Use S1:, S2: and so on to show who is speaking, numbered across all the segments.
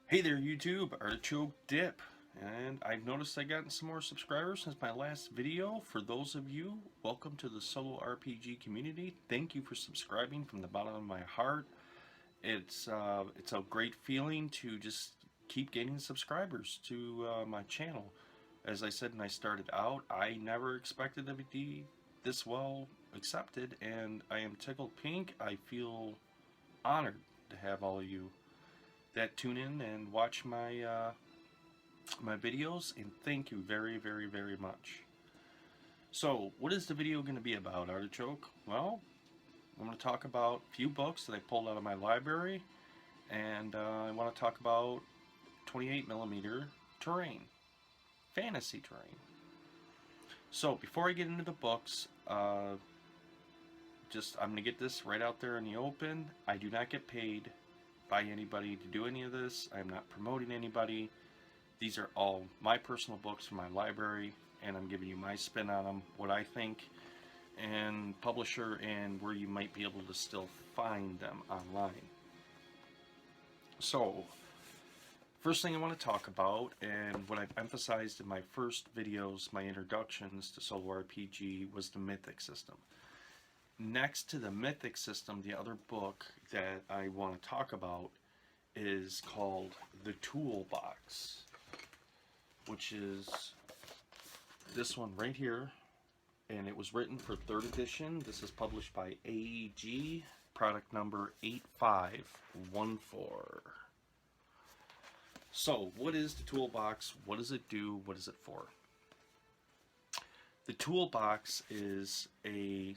S1: Hey there YouTube, Artichoke Dip, and I've noticed I've gotten some more subscribers since my last video. For those of you, welcome to the solo RPG community. Thank you for subscribing from the bottom of my heart. It's a great feeling to just keep gaining subscribers to my channel. As I said when I started out, I never expected to be this well accepted, and I am tickled pink. I feel honored to have all of you that tune in and watch my my videos, and thank you very much. So what is the video going to be about, Artichoke? Well, I'm going to talk about a few books that I pulled out of my library, and I want to talk about 28mm terrain, fantasy terrain. So before I get into the books, I'm going to get this right out there in the open. I do not get paid by anybody to do any of this. I'm not promoting anybody. These are all my personal books from my library, and I'm giving you my spin on them, what I think, and publisher, and where you might be able to still find them online. So, first thing I want to talk about, and what I've emphasized in my first videos, my introductions to solo RPG, was the Mythic system. Next to the Mythic system, the other book that I want to talk about is called the Toolbox, which is this one right here, and it was written for 3rd edition. This is published by AEG, product number 8514. So, what is the Toolbox? What does it do? What is it for? The Toolbox is a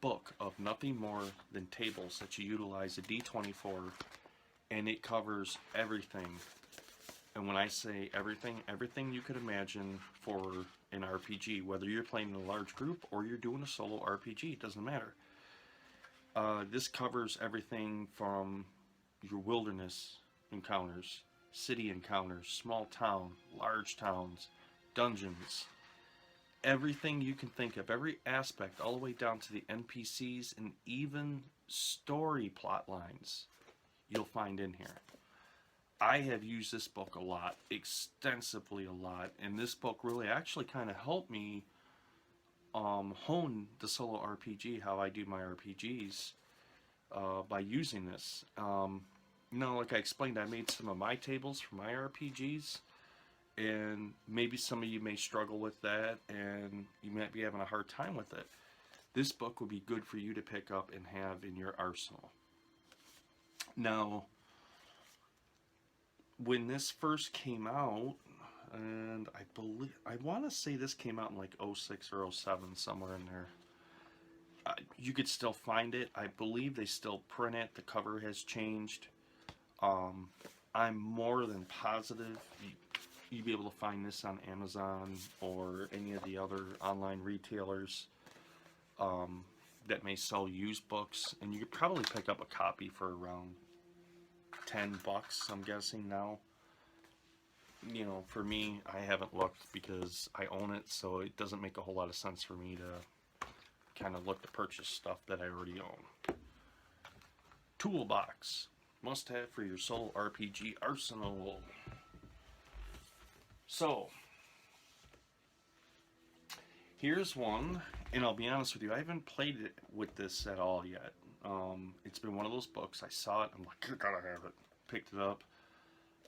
S1: book of nothing more than tables that you utilize a D20 for, and it covers everything. And when I say everything, everything you could imagine for an RPG, whether you're playing in a large group or you're doing a solo RPG, it doesn't matter. This covers everything from your wilderness encounters, city encounters, small town, large towns, dungeons, everything you can think of, every aspect, all the way down to the NPCs and even story plot lines you'll find in here. I have used this book a lot, extensively a lot, and this book really actually kind of helped me hone the solo RPG, how I do my RPGs, by using this. Like I explained, I made some of my tables for my RPGs, and maybe some of you may struggle with that, and you might be having a hard time with it. This book would be good for you to pick up and have in your arsenal. Now, when this first came out, and I want to say this came out in like 06 or 07, somewhere in there. You could still find it. I believe they still print it. The cover has changed. I'm more than positive you'd be able to find this on Amazon or any of the other online retailers that may sell used books, and you could probably pick up a copy for around $10, I'm guessing now. You know, for me, I haven't looked because I own it, so it doesn't make a whole lot of sense for me to kind of look to purchase stuff that I already own. Toolbox, must have for your solo RPG arsenal. So, here's one, and I'll be honest with you, I haven't played it with this at all yet. It's been one of those books, I saw it, I'm like, I gotta have it. Picked it up,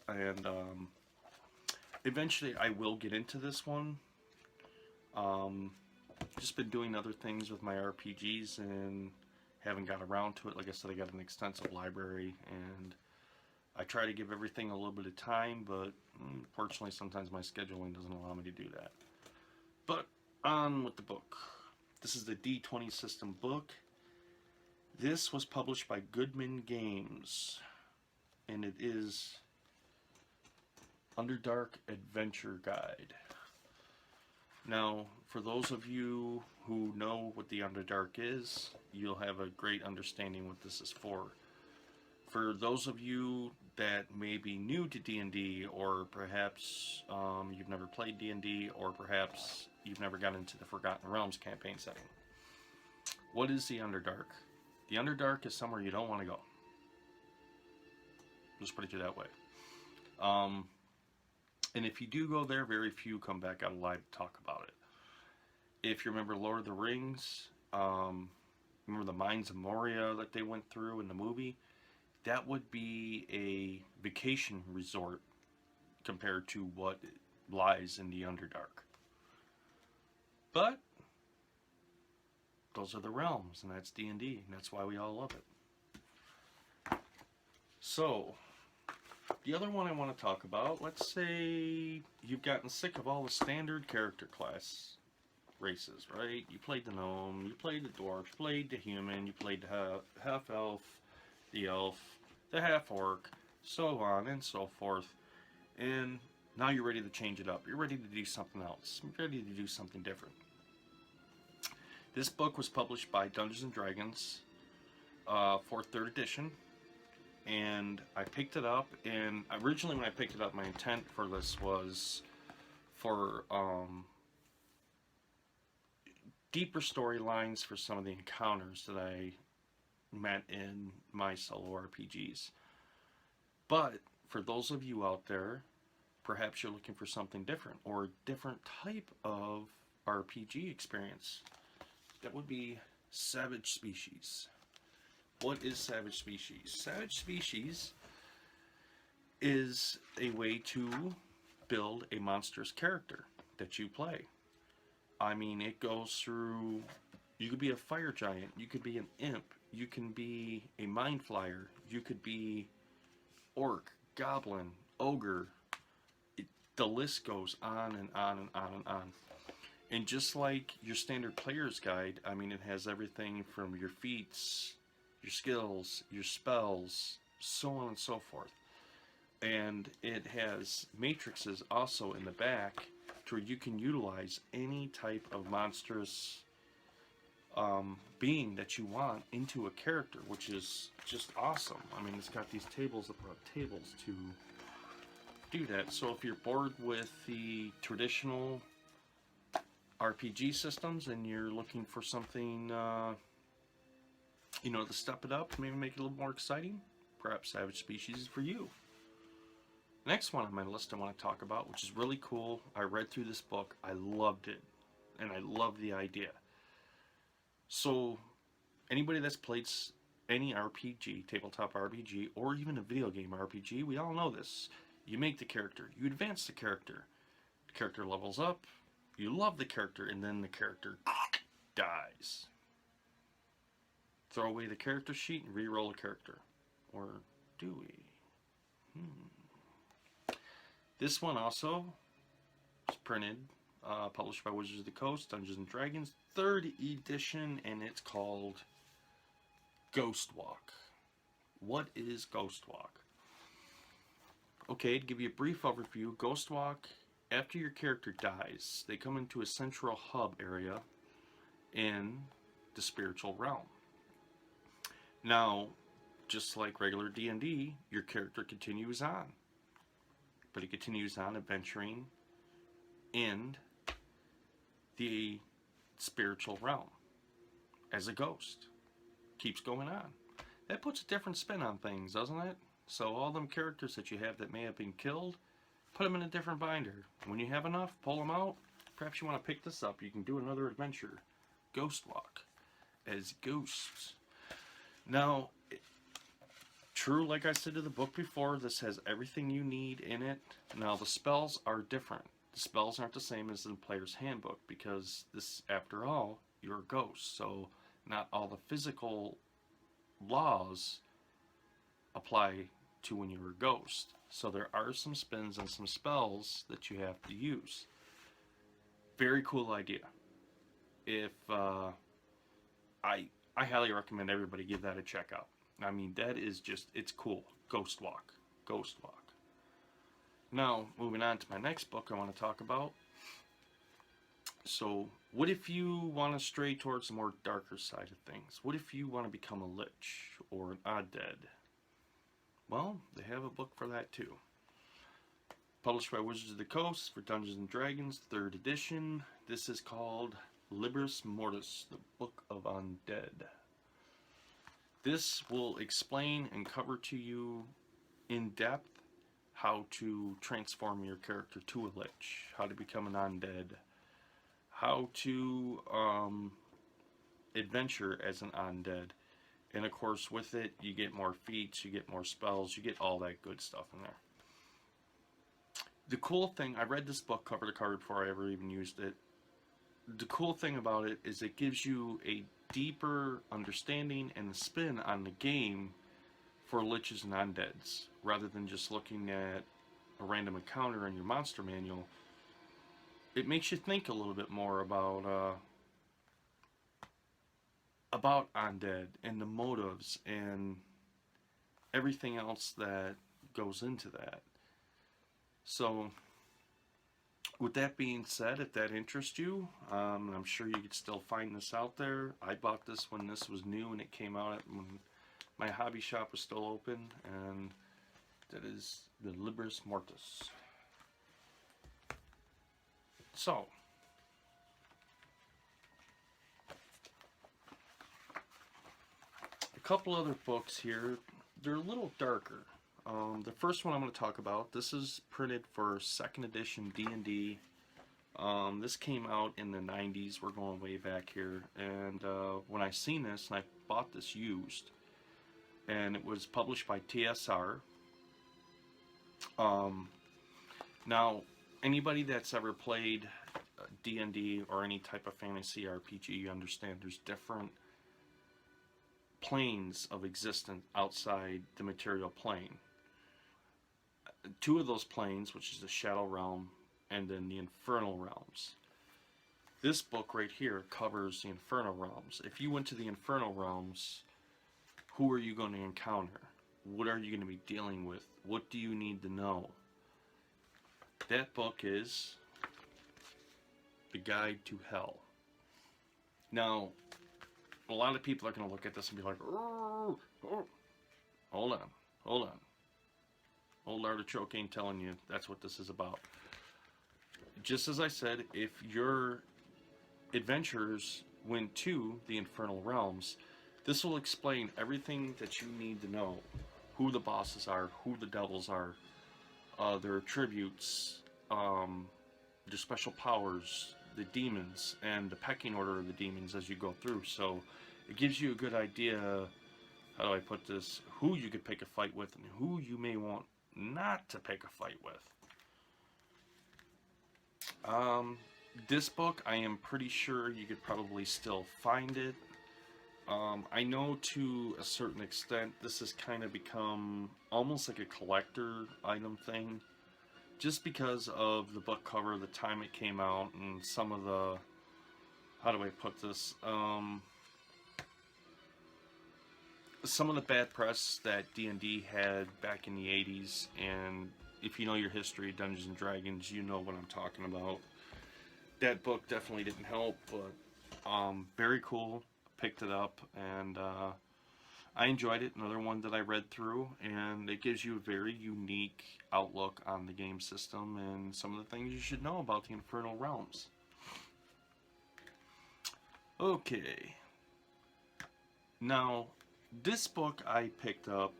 S1: and eventually I will get into this one. Just been doing other things with my RPGs and haven't got around to it. Like I said, I got an extensive library, and I try to give everything a little bit of time, but unfortunately sometimes my scheduling doesn't allow me to do that. But on with the book. This is the D20 system book. This was published by Goodman Games, and it is Underdark Adventure Guide. Now, for those of you who know what the Underdark is, you'll have a great understanding what this is for. For those of you that may be new to D&D, or perhaps you've never played D&D, or perhaps you've never got into the Forgotten Realms campaign setting, what is the Underdark? The Underdark is somewhere you don't want to go. Just put it that way. And if you do go there, very few come back out alive to talk about it. If you remember Lord of the Rings, remember the mines of Moria that they went through in the movie? That would be a vacation resort compared to what lies in the Underdark. But those are the realms, and that's D&D, and that's why we all love it. So, the other one I want to talk about, let's say you've gotten sick of all the standard character class races, right? You played the gnome, you played the dwarf, you played the human, you played the half-elf, the elf, the half-orc, so on and so forth. And now you're ready to change it up. You're ready to do something else. You're ready to do something different. This book was published by Dungeons & Dragons for 3rd edition. And I picked it up, and originally when I picked it up, my intent for this was for deeper storylines for some of the encounters that I met in my solo RPGs. But for those of you out there, perhaps you're looking for something different, or a different type of RPG experience. That would be Savage Species. What is Savage Species? Savage Species is a way to build a monstrous character that you play. I mean, it goes through, you could be a fire giant, you could be an imp, you can be a mind flyer, you could be orc, goblin, ogre. The list goes on and on and on and on. And just like your standard player's guide, I mean, it has everything from your feats, your skills, your spells, so on and so forth. And it has matrices also in the back to where you can utilize any type of monstrous being that you want into a character, which is just awesome. I mean, it's got these tables upon tables to do that. So if you're bored with the traditional RPG systems and you're looking for something, to step it up, maybe make it a little more exciting, perhaps Savage Species is for you. Next one on my list I want to talk about, which is really cool. I read through this book. I loved it. And I love the idea. So, anybody that's played any RPG, tabletop RPG, or even a video game RPG, we all know this. You make the character. You advance the character. The character levels up. You love the character, and then the character dies. Throw away the character sheet and re-roll the character. Or do we? This one also was printed, published by Wizards of the Coast, Dungeons & Dragons, 3rd edition, and it's called Ghost Walk. What is Ghost Walk? Okay, to give you a brief overview, Ghost Walk, after your character dies, they come into a central hub area in the spiritual realm. Now, just like regular D&D, your character continues on. But it continues on adventuring in the spiritual realm as a ghost. Keeps going on. That puts a different spin on things, doesn't it? So all them characters that you have that may have been killed, put them in a different binder. When you have enough, pull them out. Perhaps you want to pick this up. You can do another adventure. Ghost Walk as ghosts. Now, true, like I said to the book before, this has everything you need in it. Now, the spells are different. The spells aren't the same as in the player's handbook because this, after all, you're a ghost. So not all the physical laws apply to when you're a ghost. So there are some spins and some spells that you have to use. Very cool idea. If I highly recommend everybody give that a check out. I mean, that is just, it's cool. Ghost Walk. Ghost Walk. Now, moving on to my next book I want to talk about. So, what if you want to stray towards the more darker side of things? What if you want to become a lich or an undead? Well, they have a book for that too. Published by Wizards of the Coast for Dungeons & Dragons, 3rd edition. This is called Libris Mortis, the Book of Undead. This will explain and cover to you in depth how to transform your character to a lich, how to become an undead, how to adventure as an undead. And of course, with it, you get more feats, you get more spells, you get all that good stuff in there. The cool thing, I read this book cover to cover before I ever even used it. The cool thing about it is it gives you a deeper understanding and a spin on the game for liches and undeads, rather than just looking at a random encounter in your monster manual. It makes you think a little bit more about undead and the motives and everything else that goes into that. So, with that being said, if that interests you, I'm sure you could still find this out there. I bought this when this was new and it came out when my hobby shop was still open, and that is the Libris Mortis. So, a couple other books here. They're a little darker. The first one I'm going to talk about, this is printed for 2nd edition D&D. This came out in the 90s. We're going way back here. And when I seen this, and I bought this used, and it was published by TSR. Now, anybody that's ever played D&D or any type of fantasy RPG, you understand there's different planes of existence outside the material plane. 2 of those planes, which is the Shadow Realm and then the Infernal Realms. This book right here covers the Infernal Realms. If you went to the Infernal Realms, who are you going to encounter? What are you going to be dealing with? What do you need to know? That book is The Guide to Hell. Now, a lot of people are going to look at this and be like, oh, hold on. Old Artichoke ain't telling you that's what this is about. Just as I said, if your adventurers went to the Infernal Realms, this will explain everything that you need to know. Who the bosses are, who the devils are, their attributes, their special powers, the demons, and the pecking order of the demons as you go through. So it gives you a good idea, how do I put this, who you could pick a fight with and who you may want not to pick a fight with. This book, I am pretty sure you could probably still find it. I know to a certain extent this has kind of become almost like a collector item thing, just because of the book cover, the time it came out, and some of the, how do I put this, some of the bad press that D&D had back in the 80s, and if you know your history of Dungeons & Dragons, you know what I'm talking about. That book definitely didn't help, but very cool. Picked it up, and I enjoyed it. Another one that I read through, and it gives you a very unique outlook on the game system and some of the things you should know about the Infernal Realms. Okay. Now, this book I picked up,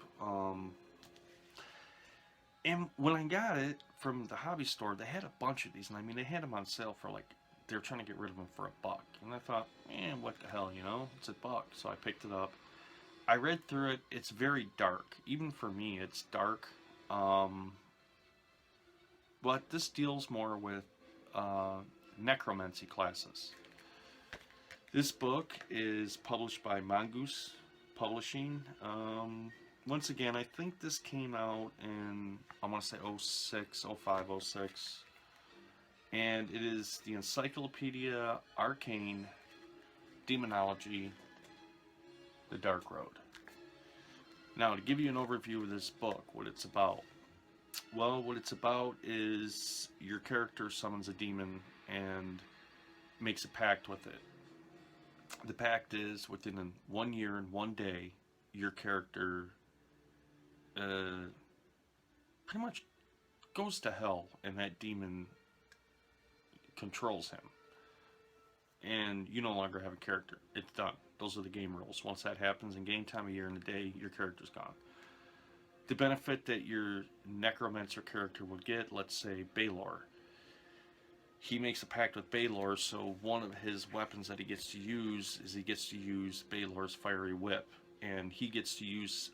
S1: and when I got it from the hobby store, they had a bunch of these, and I mean, they had them on sale for like, they were trying to get rid of them for $1. And I thought, man, what the hell, you know? It's $1. So I picked it up. I read through it. It's very dark. Even for me, it's dark. But this deals more with necromancy classes. This book is published by Mongoose Publishing. Once again, I think this came out in, I want to say 06, 05, 06. And it is the Encyclopedia Arcane Demonology, The Dark Road. Now, to give you an overview of this book, what it's about. Well, what it's about is your character summons a demon and makes a pact with it. The pact is within 1 year and 1 day, your character pretty much goes to hell, and that demon controls him. And you no longer have a character. It's done. Those are the game rules. Once that happens in game time, a year and a day, your character's gone. the benefit that your necromancer character will get, let's say Baylor. He makes a pact with Baylor, so one of his weapons that he gets to use is he gets to use Baylor's fiery whip, and he gets to use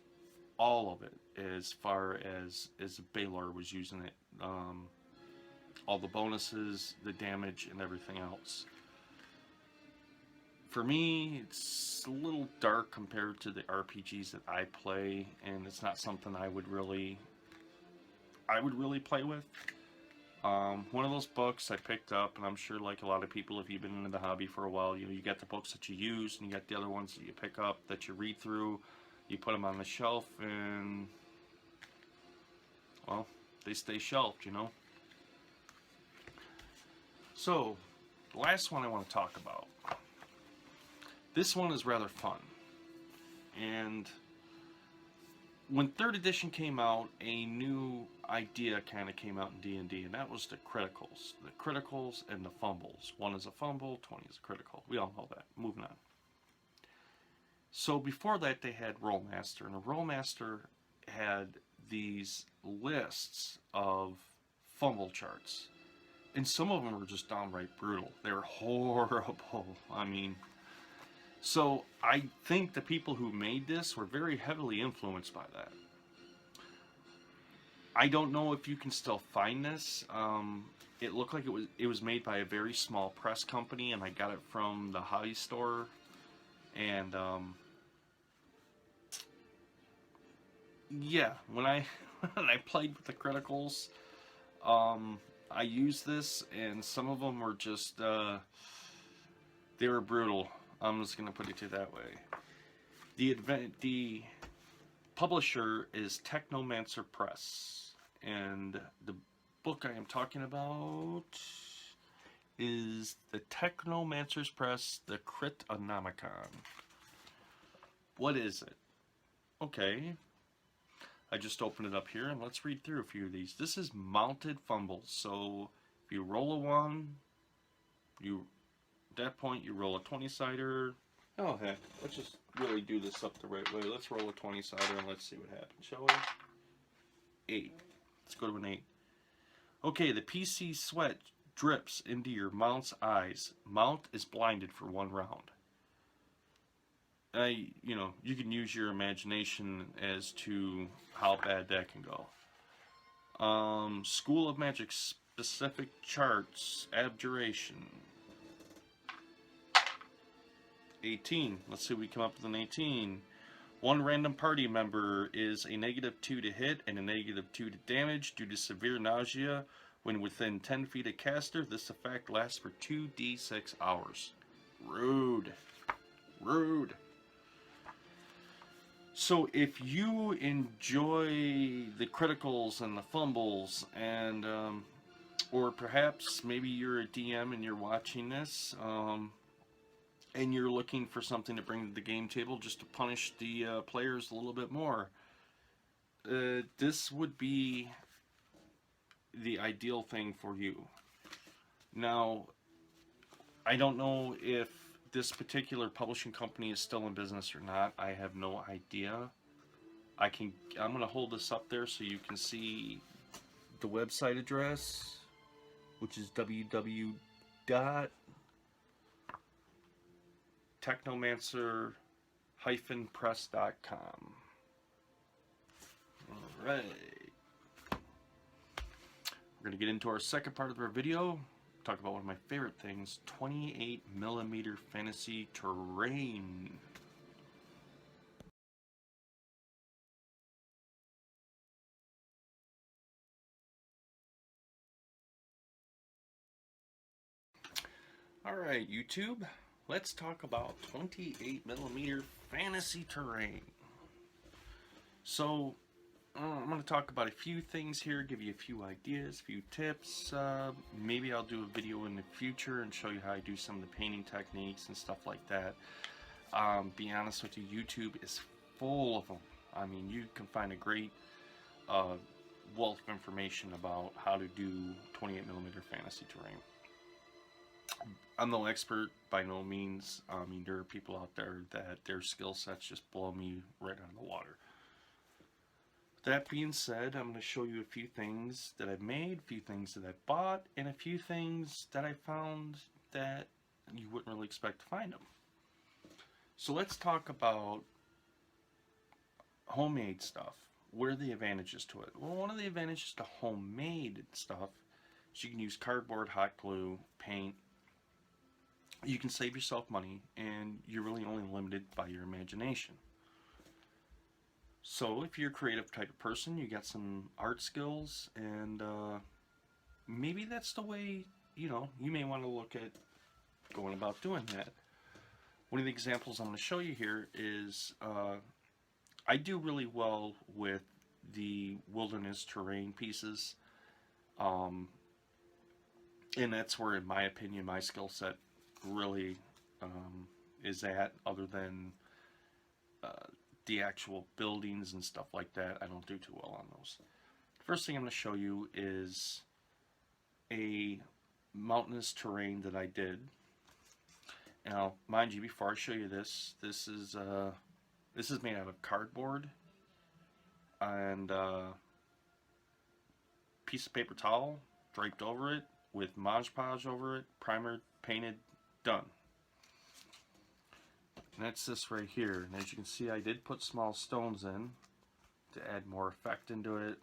S1: all of it as far as Baylor was using it. All the bonuses, the damage, and everything else. For me, it's a little dark compared to the RPGs that I play, and it's not something I would really play with. One of those books I picked up, and I'm sure like a lot of people, if you've been into the hobby for a while, you got the books that you use, and you got the other ones that you pick up, that you read through, you put them on the shelf, and, well, they stay shelved, So, the last one I want to talk about. This one is rather fun. And when 3rd edition came out, a new idea kind of came out in D&D, and that was the criticals. The criticals and the fumbles. 1 is a fumble, 20 is a critical. We all know that. Moving on. So before that, they had Rollmaster, and a Rollmaster had these lists of fumble charts. And some of them were just downright brutal. They were horrible. I mean, so I think the people who made this were very heavily influenced by that. I don't know if you can still find this. It looked like it was made by a very small press company, and I got it from the hobby store. And yeah, when I played with the criticals, I used this, and some of them were just, they were brutal. I'm just going to put it to you that way. The publisher is Technomancer Press, and the book I am talking about is the Technomancer's Press, the Critonomicon. What is it? Okay. I just opened it up here, and let's read through a few of these. This is mounted fumbles. So if you roll a 1, at that point you roll a 20-sider. Oh heck, let's just really do this up the right way. Let's roll a 20-sider and let's see what happens, shall we? 8. Let's go to an 8. Okay, the PC sweat drips into your mount's eyes. Mount is blinded for 1 round. You can use your imagination as to how bad that can go. School of Magic specific charts, abjuration. 18. Let's see if we come up with an 18. 1 random party member is a -2 to hit and a -2 to damage due to severe nausea when within 10 feet of caster. This effect lasts for 2d6 hours. Rude. Rude. So if you enjoy the criticals and the fumbles, and or perhaps maybe you're a DM and you're watching this, and you're looking for something to bring to the game table just to punish the players a little bit more, this would be the ideal thing for you. Now, I don't know if this particular publishing company is still in business or not. I have no idea. I'm going to hold this up there so you can see the website address, which is www.technomancer-press.com. Alright. We're going to get into our second part of our video. Talk about one of my favorite things, 28mm fantasy terrain. Alright, YouTube, let's talk about 28mm fantasy terrain. So, I'm going to talk about a few things here, give you a few ideas, a few tips. Maybe I'll do a video in the future and show you how I do some of the painting techniques and stuff like that. Be honest with you, YouTube is full of them. I mean, you can find a great wealth of information about how to do 28mm fantasy terrain. I'm no expert by no means. I mean, there are people out there that their skill sets just blow me right out of the water. that being said, I'm going to show you a few things that I've made, a few things that I've bought, and a few things that I found that you wouldn't really expect to find them. So let's talk about homemade stuff. What are the advantages to it? Well, one of the advantages to homemade stuff is you can use cardboard, hot glue, paint. You can save yourself money, and you're really only limited by your imagination. So if you're a creative type of person, you got some art skills, and maybe that's the way, you may want to look at going about doing that. One of the examples I'm going to show you here is I do really well with the wilderness terrain pieces, and that's where, in my opinion, my skill set really is at, other than the actual buildings and stuff like that. I don't do too well on those. First thing I'm going to show you is a mountainous terrain that I did. Now, mind you, before I show you this is made out of cardboard and piece of paper towel draped over it with Mod Podge over it, primer, painted, done. And that's this right here. And as you can see, I did put small stones in to add more effect into it.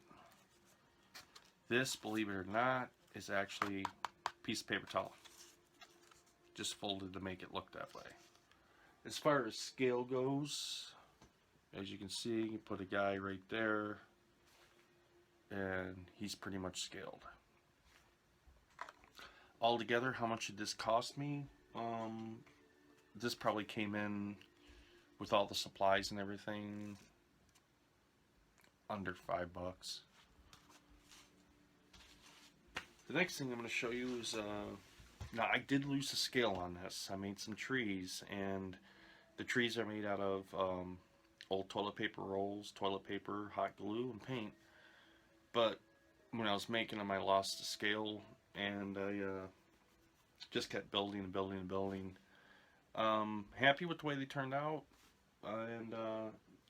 S1: This, believe it or not, is actually a piece of paper towel, just folded to make it look that way. As far as scale goes, as you can see, you put a guy right there, and he's pretty much scaled. Altogether, how much did this cost me? This probably came in, with all the supplies and everything, under $5. The next thing I'm going to show you is, now I did lose the scale on this. I made some trees, and the trees are made out of old toilet paper rolls, toilet paper, hot glue, and paint. But when I was making them, I lost the scale, and I just kept building and building and building. Happy with the way they turned out, and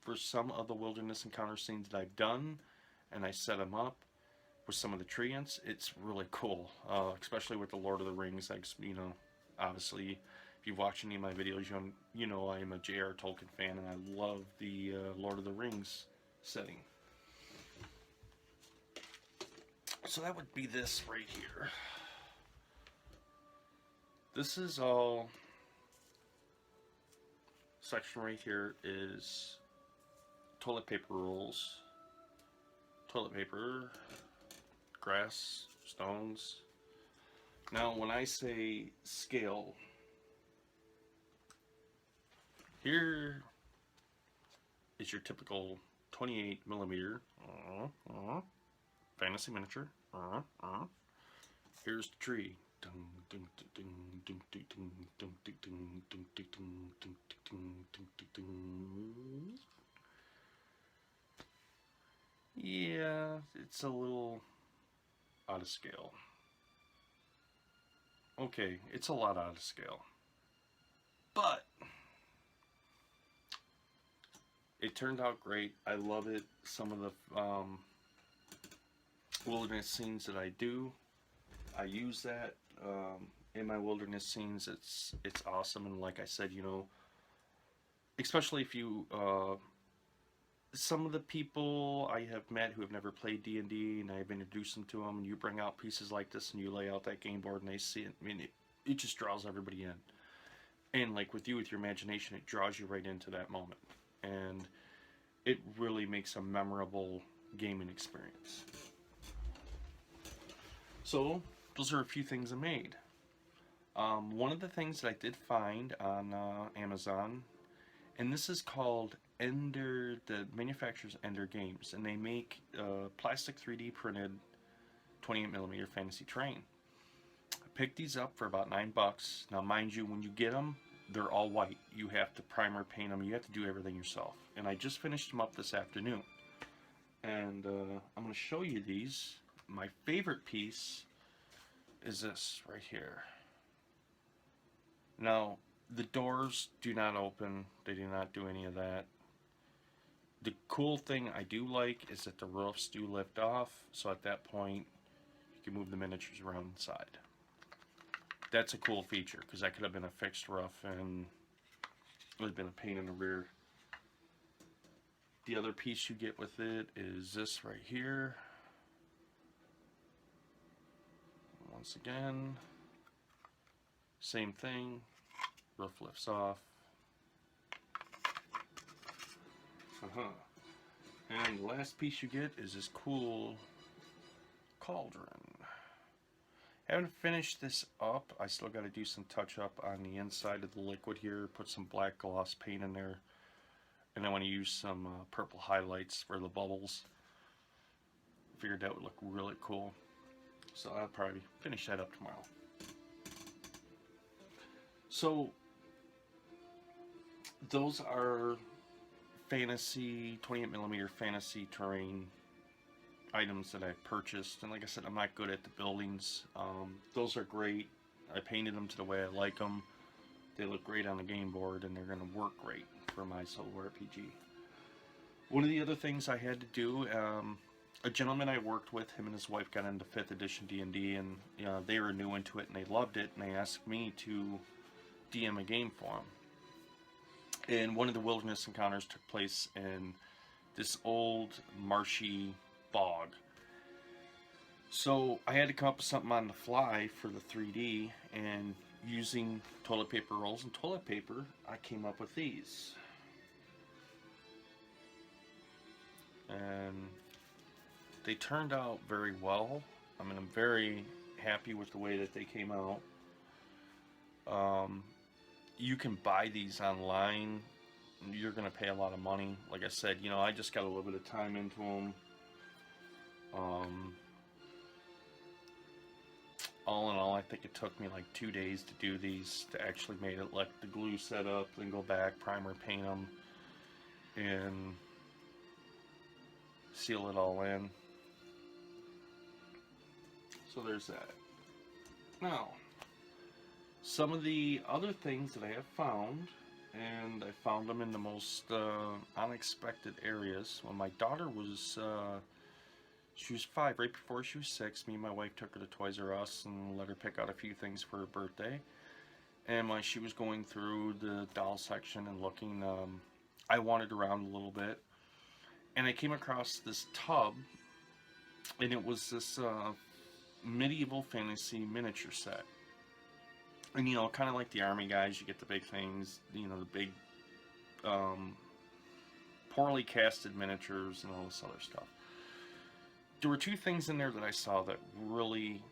S1: for some of the wilderness encounter scenes that I've done, and I set them up with some of the treants, it's really cool, especially with the Lord of the Rings. Obviously, if you've watched any of my videos, you know I am a J.R. Tolkien fan, and I love the Lord of the Rings setting. So that would be this right here. This is all, section right here is toilet paper rolls, toilet paper, grass, stones. Now when I say scale, here is your typical 28mm fantasy miniature. Here's the tree. Yeah, it's a little out of scale. Okay, it's a lot out of scale. But it turned out great. I love it. Some of the wilderness scenes that I do, I use that in my wilderness scenes. It's awesome. And like I said, especially if you some of the people I have met who have never played D&D, and I've introduced them to them, and you bring out pieces like this and you lay out that game board and they see it, I mean, it just draws everybody in. And like with you, with your imagination, it draws you right into that moment, and it really makes a memorable gaming experience. So those are a few things I made. One of the things that I did find on Amazon, and this is called Ender, the manufacturer's Ender Games, and they make plastic 3D printed 28mm fantasy terrain. I picked these up for about $9. Now mind you, when you get them, they're all white. You have to primer paint them, you have to do everything yourself. And I just finished them up this afternoon. And I'm going to show you these. My favorite piece is this right here. Now, the doors do not open, they do not do any of that. The cool thing I do like is that the roofs do lift off, so at that point you can move the miniatures around inside. That's a cool feature, because that could have been a fixed roof and it would have been a pain in the rear. The other piece you get with it is this right here. Once again, same thing, roof lifts off. And the last piece you get is this cool cauldron. Haven't finished this up. I still got to do some touch up on the inside of the liquid here. Put some black gloss paint in there. And I want to use some purple highlights for the bubbles. Figured that would look really cool. So I'll probably finish that up tomorrow. So those are fantasy, 28mm fantasy terrain items that I purchased. And like I said, I'm not good at the buildings. Those are great. I painted them to the way I like them. They look great on the game board, and they're going to work great for my solo RPG. One of the other things I had to do, a gentleman I worked with, him and his wife got into 5th edition D&D, and they were new into it, and they loved it, and they asked me to DM a game for them. And one of the wilderness encounters took place in this old marshy bog. So I had to come up with something on the fly for the 3D, and using toilet paper rolls and toilet paper, I came up with these. And they turned out very well. I mean, I'm very happy with the way that they came out. You can buy these online. You're going to pay a lot of money. Like I said, I just got a little bit of time into them. All in all, I think it took me like 2 days to do these, to actually make it, like the glue set up, then go back, primer paint them, and seal it all in. So there's that. Now, some of the other things that I have found, and I found them in the most unexpected areas. When my daughter was, she was 5, right before she was 6, me and my wife took her to Toys R Us and let her pick out a few things for her birthday. And when she was going through the doll section and looking, I wandered around a little bit, and I came across this tub, and it was this medieval fantasy miniature set. And kind of like the army guys, you get the big things, the big poorly casted miniatures and all this other stuff. There were 2 things in there that I saw that really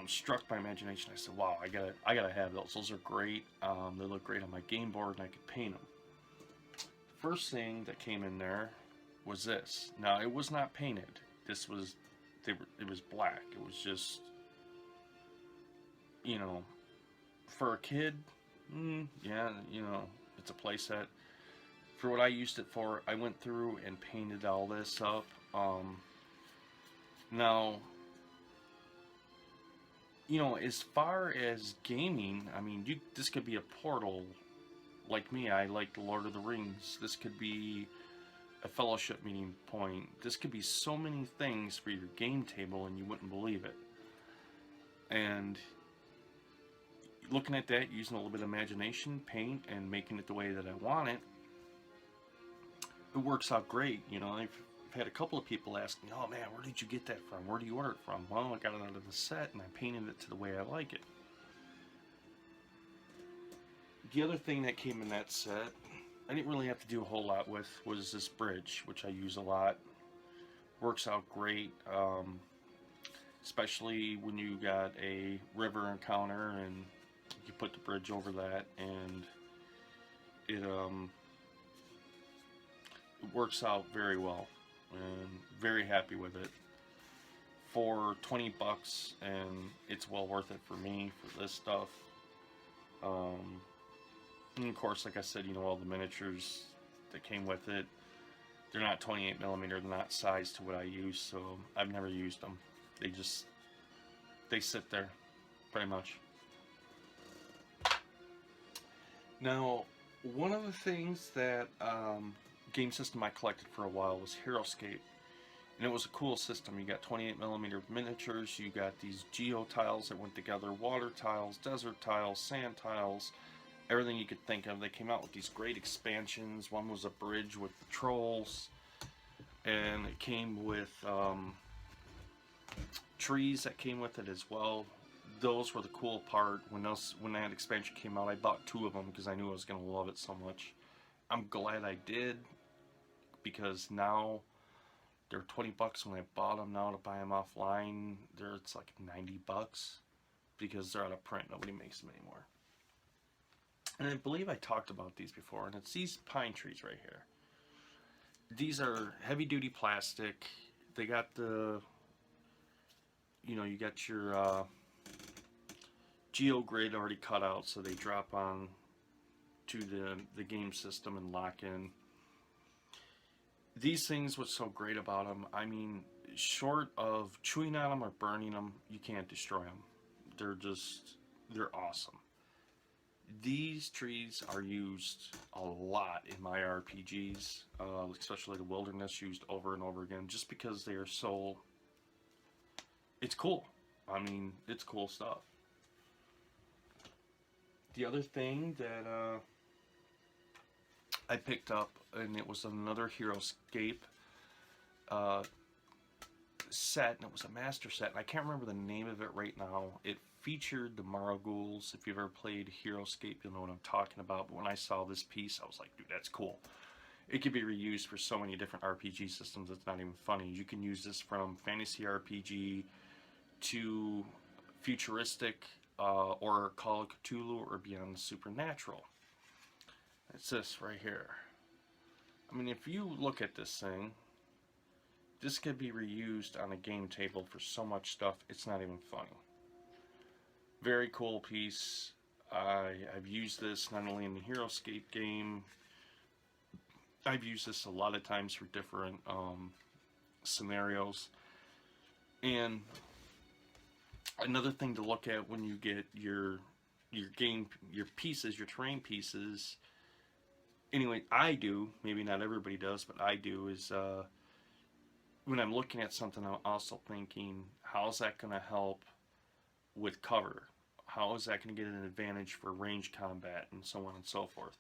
S1: struck my imagination. I said, wow, I gotta have those. Those are great. They look great on my game board, and I could paint them. First thing that came in there was this. Now, it was not painted. This was, it was black. It was just, for a kid, yeah, it's a play set. For what I used it for, I went through and painted all this up. Now, as far as gaming, I mean, this could be a portal. Like me, I like the Lord of the Rings. This could be a fellowship meeting point. This could be so many things for your game table, and you wouldn't believe it. And looking at that, using a little bit of imagination, paint, and making it the way that I want it, it works out great. I've had a couple of people ask me, oh man, where did you get that from? Where do you order it from? Well, I got it out of the set, and I painted it to the way I like it. The other thing that came in that set, I didn't really have to do a whole lot with, was this bridge, which I use a lot. Works out great, especially when you got a river encounter and you put the bridge over that, and it works out very well, and very happy with it. For 20 bucks, and it's well worth it for me for this stuff. And of course, like I said, all the miniatures that came with it, they're not 28mm, they're not sized to what I use, so I've never used them. They sit there, pretty much. Now, one of the things that game system I collected for a while was Heroscape. And it was a cool system. You got 28mm miniatures, you got these geo tiles that went together, water tiles, desert tiles, sand tiles, everything you could think of. They came out with these great expansions. One was a bridge with the trolls, and it came with trees that came with it as well. Those were the cool part. When that expansion came out, I bought 2 of them because I knew I was going to love it so much. I'm glad I did, because now they're 20 bucks when I bought them. Now to buy them offline, it's like 90 bucks because they're out of print. Nobody makes them anymore. And I believe I talked about these before, and it's these pine trees right here. These are heavy duty plastic. They got the, you know, you got your geo grid already cut out, so they drop on to the game system and lock in. These things, what's so great about them, I mean, short of chewing on them or burning them, you can't destroy them. They're awesome. These trees are used a lot in my RPGs, especially the Wilderness, used over and over again, just because they are so, it's cool. I mean, it's cool stuff. The other thing that I picked up, and it was another Heroscape set, and it was a master set, and I can't remember the name of it right now. It featured the morrow ghouls. If you've ever played Heroscape, you'll know what I'm talking about. But when I saw this piece, I was like, dude, that's cool. It could be reused for so many different RPG systems, it's not even funny. You can use this from fantasy RPG to futuristic, or Call of Cthulhu, or beyond the supernatural. It's this right here. I mean, if you look at this thing, this could be reused on a game table for so much stuff, it's not even funny. Very cool piece. I've used this not only in the Heroscape game, I've used this a lot of times for different scenarios. And another thing to look at when you get your pieces, your terrain pieces, anyway, I do, maybe not everybody does, but I do, is when I'm looking at something, I'm also thinking, how's that going to help with cover? How is that going to get an advantage for range combat, and so on and so forth?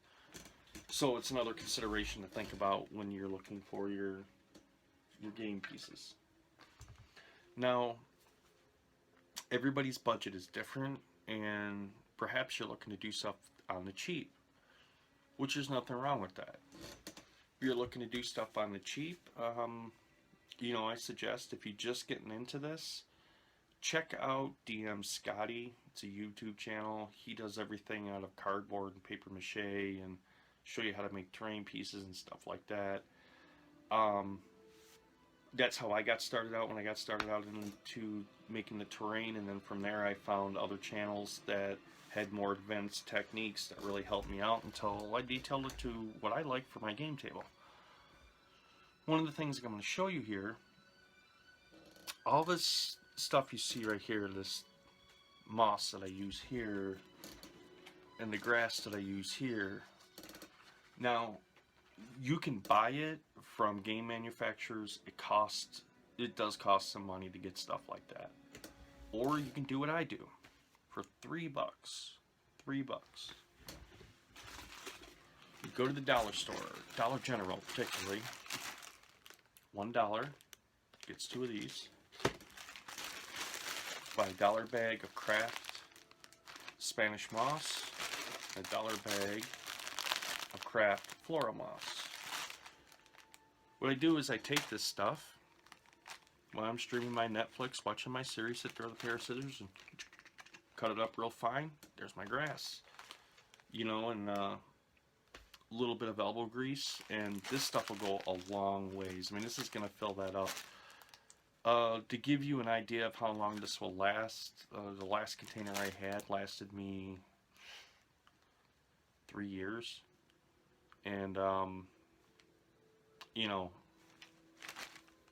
S1: So it's another consideration to think about when you're looking for your game pieces. Now, everybody's budget is different, and perhaps you're looking to do stuff on the cheap, which is nothing wrong with that. If you're looking to do stuff on the cheap, you know, I suggest, if you're just getting into this, check out DM Scotty. It's a YouTube channel. He does everything out of cardboard and paper mache, and show you how to make terrain pieces and stuff like that. That's how I got started out when I got started out into making the terrain, and then from there I found other channels that had more advanced techniques that really helped me out until I detailed it to what I like for my game table. One of the things I'm going to show you here, all this stuff you see right here, this moss that I use here, and the grass that I use here. Now, you can buy it from game manufacturers. It does cost some money to get stuff like that. Or you can do what I do for $3. $3. You go to the dollar store, Dollar General particularly. $1 gets 2 of these. Buy a $1 bag of Kraft Spanish moss, a $1 bag of Kraft floral moss. What I do is I take this stuff when I'm streaming my Netflix, watching my series, sit there with a pair of scissors and cut it up real fine. There's my grass, you know, and a little bit of elbow grease, and this stuff will go a long ways. I mean, this is going to fill that up. To give you an idea of how long this will last, the last container I had lasted me 3 years. And, you know,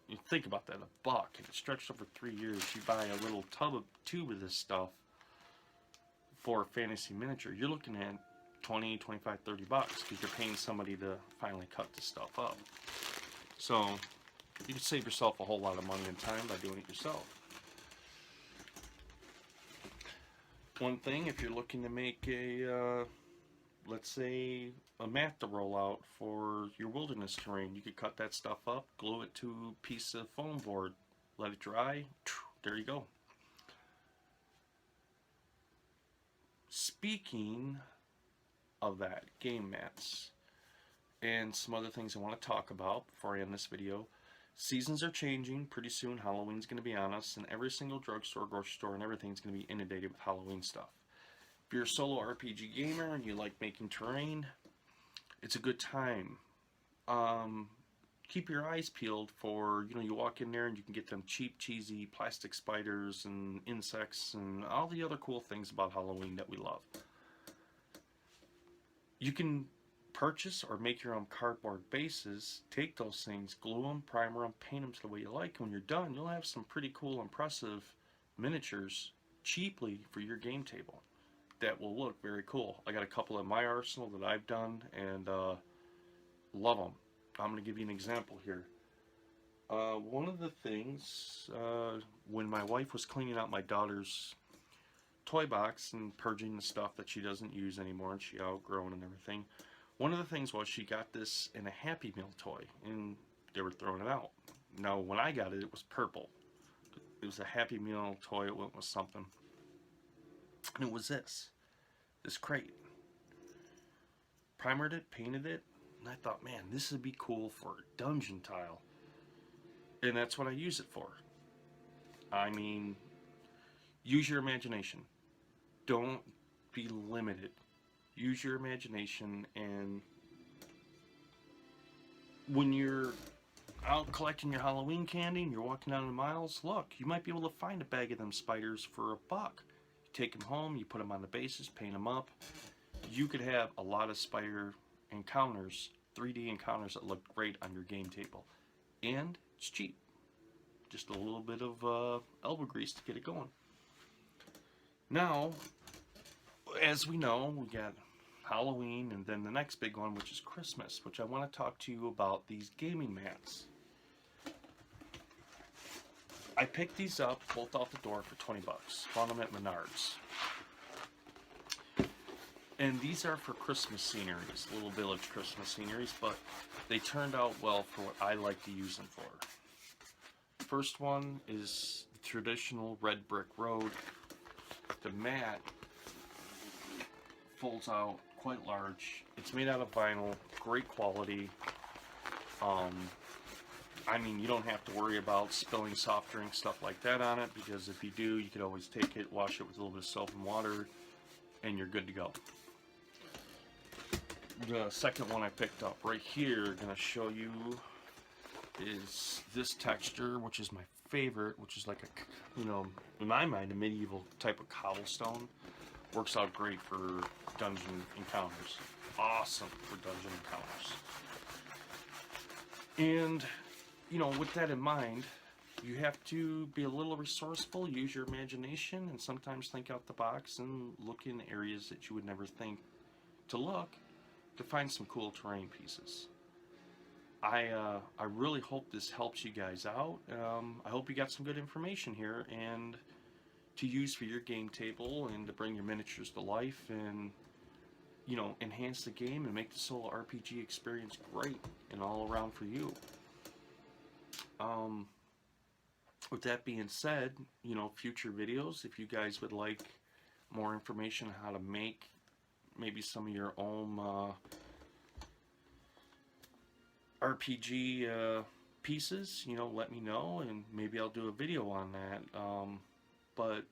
S1: you think about that, $1, and it's stretched over 3 years. You buy a little tube of this stuff for fantasy miniature, you're looking at 20, 25, 30 bucks because you're paying somebody to finally cut this stuff up. So you can save yourself a whole lot of money and time by doing it yourself. One thing, if you're looking to make a, let's say, a mat to roll out for your wilderness terrain, you could cut that stuff up, glue it to a piece of foam board, let it dry, there you go. Speaking of that, game mats, and some other things I want to talk about before I end this video. Seasons are changing. Pretty soon Halloween's going to be on us, and every single drugstore, grocery store, and everything's going to be inundated with Halloween stuff. If you're a solo RPG gamer and you like making terrain, it's a good time. Keep your eyes peeled for, you walk in there and you can get them cheap, cheesy plastic spiders and insects and all the other cool things about Halloween that we love. You can purchase or make your own cardboard bases, take those things, glue them, primer them, paint them to the way you like. When you're done, you'll have some pretty cool, impressive miniatures cheaply for your game table that will look very cool. I got a couple in my arsenal that I've done and love them. I'm going to give you an example here. One of the things, when my wife was cleaning out my daughter's toy box and purging the stuff that she doesn't use anymore and she outgrown and everything, one of the things was she got this in a Happy Meal toy and they were throwing it out. Now when I got it, it was purple. It was a Happy Meal toy. It went with something, and it was this crate. Primered it, painted it, and I thought, man, this would be cool for a dungeon tile. And that's what I use it for. I mean, use your imagination. Don't be limited. Use your imagination, and when you're out collecting your Halloween candy and you're walking down the miles, look, you might be able to find a bag of them spiders for $1. You take them home, you put them on the bases, paint them up. You could have a lot of spider encounters, 3D encounters that look great on your game table. And it's cheap. Just a little bit of elbow grease to get it going. Now, as we know, we got Halloween and then the next big one, which is Christmas, which I want to talk to you about these gaming mats. I picked these up both off the door for 20 bucks. Found them at Menards. And these are for Christmas sceneries, little village Christmas sceneries, but they turned out well for what I like to use them for. First one is the traditional red brick road. The mat folds out quite large. It's made out of vinyl, great quality. I mean, you don't have to worry about spilling soft drink, stuff like that on it, because if you do, you can always take it, wash it with a little bit of soap and water, and you're good to go. The second one I picked up right here, going to show you, is this texture, which is my favorite, which is like a, in my mind, a medieval type of cobblestone. Works out great for dungeon encounters. Awesome for dungeon encounters. And, with that in mind, you have to be a little resourceful, use your imagination, and sometimes think out the box and look in areas that you would never think to look to find some cool terrain pieces. I really hope this helps you guys out. I hope you got some good information here and to use for your game table and to bring your miniatures to life and enhance the game and make the solo RPG experience great and all around for you. With that being said, future videos, if you guys would like more information on how to make maybe some of your own RPG pieces, let me know and maybe I'll do a video on that. But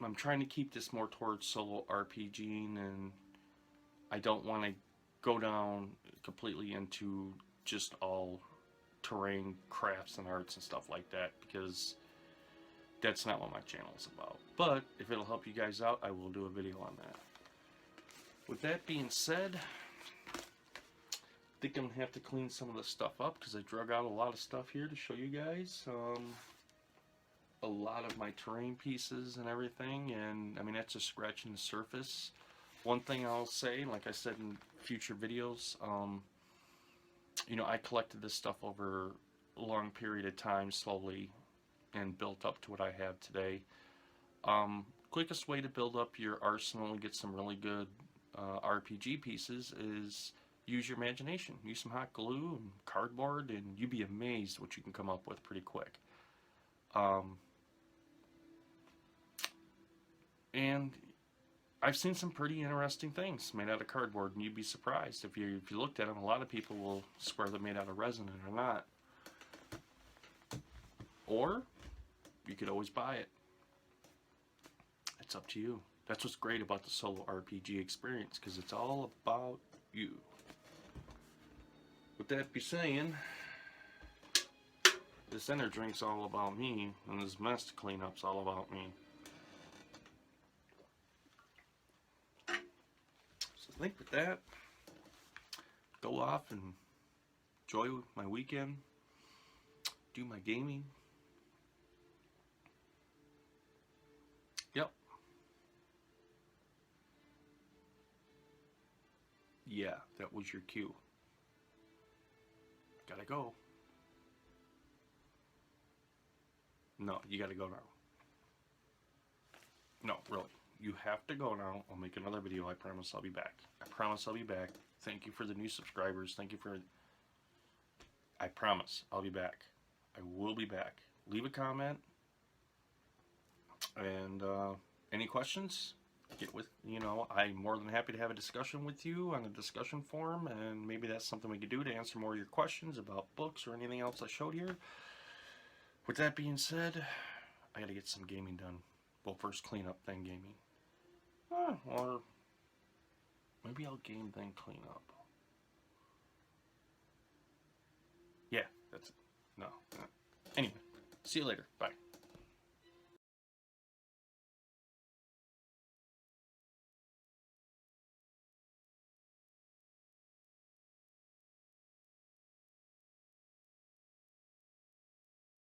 S1: I'm trying to keep this more towards solo RPGing, and I don't want to go down completely into just all terrain crafts and arts and stuff like that, because that's not what my channel is about. But if it'll help you guys out, I will do a video on that. With that being said, I think I'm going to have to clean some of the stuff up because I drug out a lot of stuff here to show you guys. A lot of my terrain pieces and everything, and I mean, that's just scratching the surface One thing I'll say, like I said in future videos, you know, I collected this stuff over a long period of time, slowly, and built up to what I have today. Quickest way to build up your arsenal and get some really good RPG pieces is use your imagination. Use some hot glue and cardboard, and you'd be amazed what you can come up with pretty quick. And I've seen some pretty interesting things made out of cardboard, and you'd be surprised if you looked at them. A lot of people will swear they're made out of resin and they're not. Or you could always buy it. It's up to you. That's what's great about the solo RPG experience, because it's all about you. With that be saying, this dinner drink's all about me, and this mess to clean up's all about me. So I think with that, go off and enjoy my weekend, do my gaming. Yep. Yeah, that was your cue. Gotta go. No, you gotta go now. No, really. You have to go now. I'll make another video. I promise I'll be back. I promise I'll be back. Thank you for the new subscribers. Thank you for... I promise I'll be back. I will be back. Leave a comment. And any questions? Get with, you know, I'm more than happy to have a discussion with you on a discussion forum, and maybe that's something we could do to answer more of your questions about books or anything else I showed here. With that being said, I gotta get some gaming done. Well, first clean up, then gaming. Or maybe I'll game, then clean up. Yeah, that's it. No. Anyway, see you later. Bye.